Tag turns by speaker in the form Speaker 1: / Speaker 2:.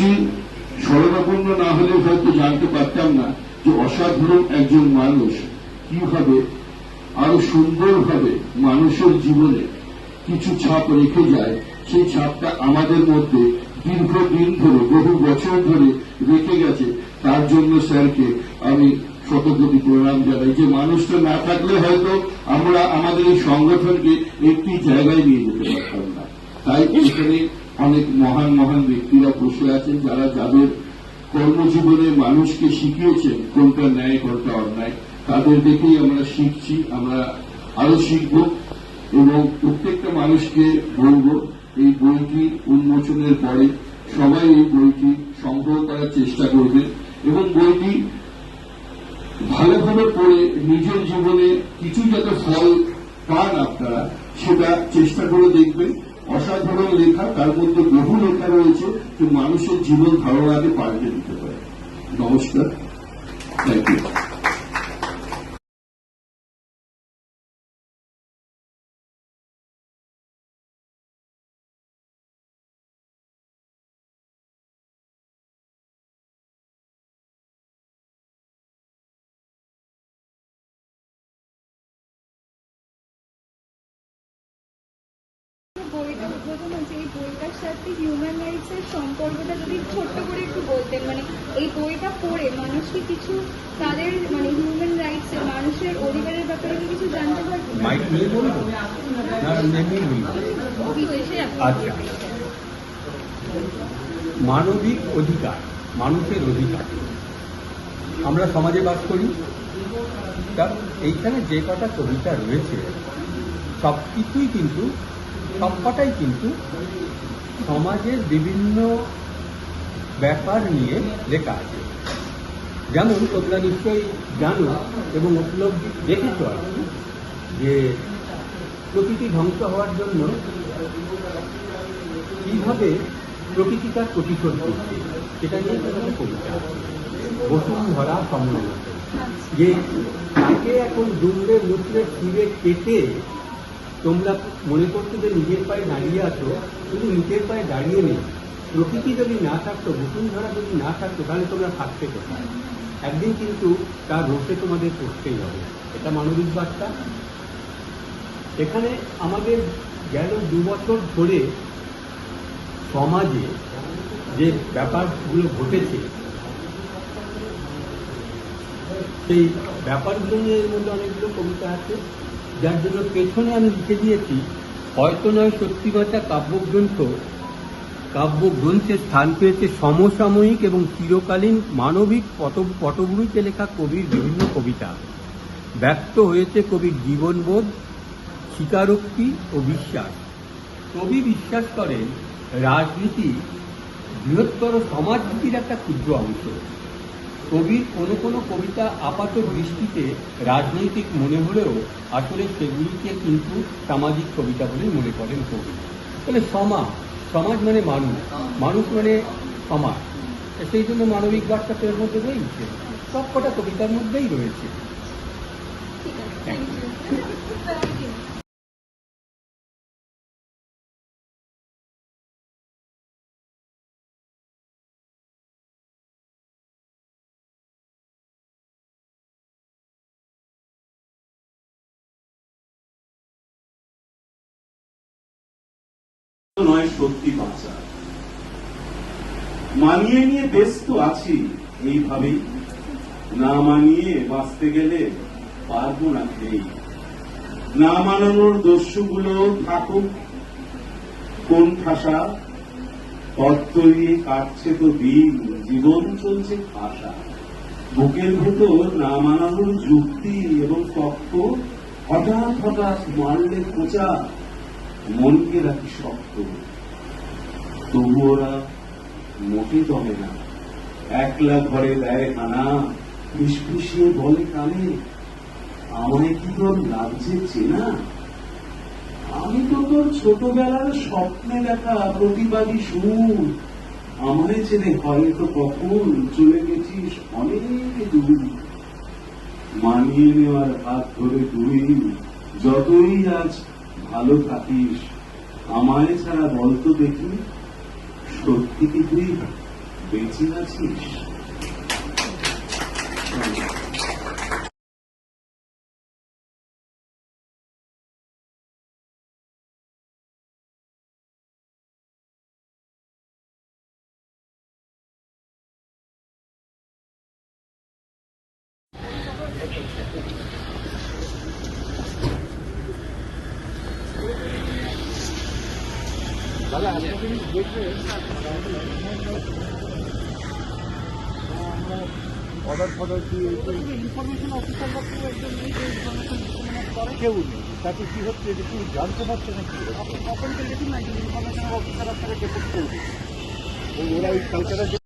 Speaker 1: সৃষ্টি শরণাপন্ন না হলে হয়তো জানতে পারতাম না যে অসাধারণ একজন মানুষ কিভাবে আরো সুন্দরভাবে মানুষের জীবনে কিছু ছাপ রেখে যায়। সেই ছাপটা আমাদের মধ্যে দীর্ঘদিন ধরে, বহু বছর ধরে রেখে গেছে। তার জন্য স্যারকে আমি শতকোটি প্রণাম জানাই। যে মানুষটা না থাকলে হয়তো আমরা আমাদের এই সংগঠনকে একটি জায়গায় নিয়ে যেতে পারতাম না। তাই এখানে অনেক মহান মহান ব্যক্তিরা বসে আছেন, যারা যাদের কর্মজীবনে মানুষকে শিখিয়েছেন কোনটা ন্যায় কোনটা অন্যায়। তাদের দেখেই আমরা শিখছি, আমরা আরো শিখব এবং প্রত্যেকটা মানুষকে বলব এই বইটি উন্মোচনের পরে সবাই এই বইটি সংগ্রহ করার চেষ্টা করবেন এবং বইটি ভালোভাবে পড়ে নিজের জীবনে কিছু যাতে ফল পান আপনারা, সেটা চেষ্টা করে দেখবেন। অসাধারণ লেখা, তার মধ্যে বহু লেখা রয়েছে যে মানুষের জীবন ধারণাকে পাল্টে দিতে পারে। নমস্কার, থ্যাংক ইউ।
Speaker 2: বইটা উদ্বোধন হচ্ছে, এই বইটার সাথে হিউম্যান রাইটস এর সম্পর্কটা যদি ছোট্ট করে একটু বলতেন, মানে এই বইটা পড়ে মানুষকে কিছু তাদের মানে হিউম্যান রাইটস এর, মানুষের অধিকারের ব্যাপারে কি কিছু জানতে পারবেন?
Speaker 3: আচ্ছা, মানবিক অধিকার, মানুষের অধিকার। আমরা সমাজে বাস করি, তা এইখানে যে কটা কবিতা রয়েছে সব কিছুই কিন্তু, সবকটাই কিন্তু সমাজের বিভিন্ন ব্যাপার নিয়ে লেখা আছে। যেমন তোমরা নিশ্চয়ই জানো এবং উপলব্ধি দেখেছ আর কি, যে প্রকৃতি ধ্বংস হওয়ার জন্য কিভাবে প্রকৃতি তার প্রতিশোধ করছে, সেটা নিয়ে একটা কবিতা বসুন্ধরা সম্মেলন, যে তাকে এখন দুমড়ে মুচড়ে ফিরে কেটে তোমরা মনে করছো যে নিজের পায়ে দাঁড়িয়ে আছো, কিন্তু নিজের পায়ে দাঁড়িয়ে নেই। প্রকৃতি যদি না থাকতো, বসুন্ধরা যদি না থাকতো, তাহলে তোমরা থাকতে কোথায়? একদিন কিন্তু তার রোষে তোমাদের পড়তেই হবে। এটা মানবিক বার্তা। এখানে আমাদের গেল 2 বছর ধরে সমাজে যে ব্যাপারগুলো ঘটেছে, সেই ব্যাপারগুলো নিয়ে এর মধ্যে অনেকগুলো কবিতা আছে, যার জন্য পেছনে আমি লিখে দিয়েছি, হয়তো নয় সত্যি কথা কাব্যগ্রন্থে স্থান পেয়েছে সমসাময়িক এবং চিরকালীন মানবিক পটভূমিতে লেখা কবির বিভিন্ন কবিতা। ব্যক্ত হয়েছে কবির জীবনবোধ, স্বীকারোক্তি ও বিশ্বাস। কবি বিশ্বাস করেন রাজনীতি বৃহত্তর সমাজনীতির একটা ক্ষুদ্র অংশ। কবির কোনো কোনো কবিতা আপাত দৃষ্টিতে রাজনৈতিক মনে হলেও আসলে সেগুলিকে কিন্তু সামাজিক কবিতা বলে মনে করেন কবি। তাহলে সমাজ মানে মানুষ, মানুষ মানে সমাজ, সেই জন্য মানবিক বার্তা এর মধ্যে রয়েছে, সবকটা কবিতার মধ্যেই রয়েছে।
Speaker 4: নয় সত্যি বাঁচা, মানিয়ে নিয়ে ব্যস্ত আছি এইভাবেই, না মানিয়ে বাঁচতে গেলে পারবো না খেই। না মানানোর দস্যুগুলো থাকুক কোন ঠাসা, পথ তৈরিয়ে কাটছে তো দিন, জীবন চলছে খাসা। বুকের ভেতর না মানানোর যুক্তি এবং তত্ত্ব হঠাৎ হঠাৎ মারলে খোঁচা, মনকে রাখি শক্ত, তবু ওরা মোটে দমে না। একলা ঘরে দেয় হানা, ফিসফিসিয়ে বলে কানে, আমায় কি তোর লাগছে চেনা? আমি তো তোর ছোটবেলার স্বপ্নে দেখা প্রতিবাদী সুর, আমায় ছেড়ে হয়তো কখন চলে গেছিস অনেক দূর। মানিয়ে নেওয়ার হাত ধরে তুই যতই আজ ভালো থাকিস, আমায় ছাড়া বলতো দেখি সত্যি কি তুই বেঁচে আছিস?
Speaker 5: অর্ডার ফর্ডার দিয়ে ইনফরমেশন অফিসাররা তো একজন করে কেউ নেই, তাতে কি হচ্ছে এটা কি জানতে পারছে না কি কখন থেকে দেখুন না ইনফরমেশন অফিসার আপনারা ডেপুট করবে ওরা ওই কালচারের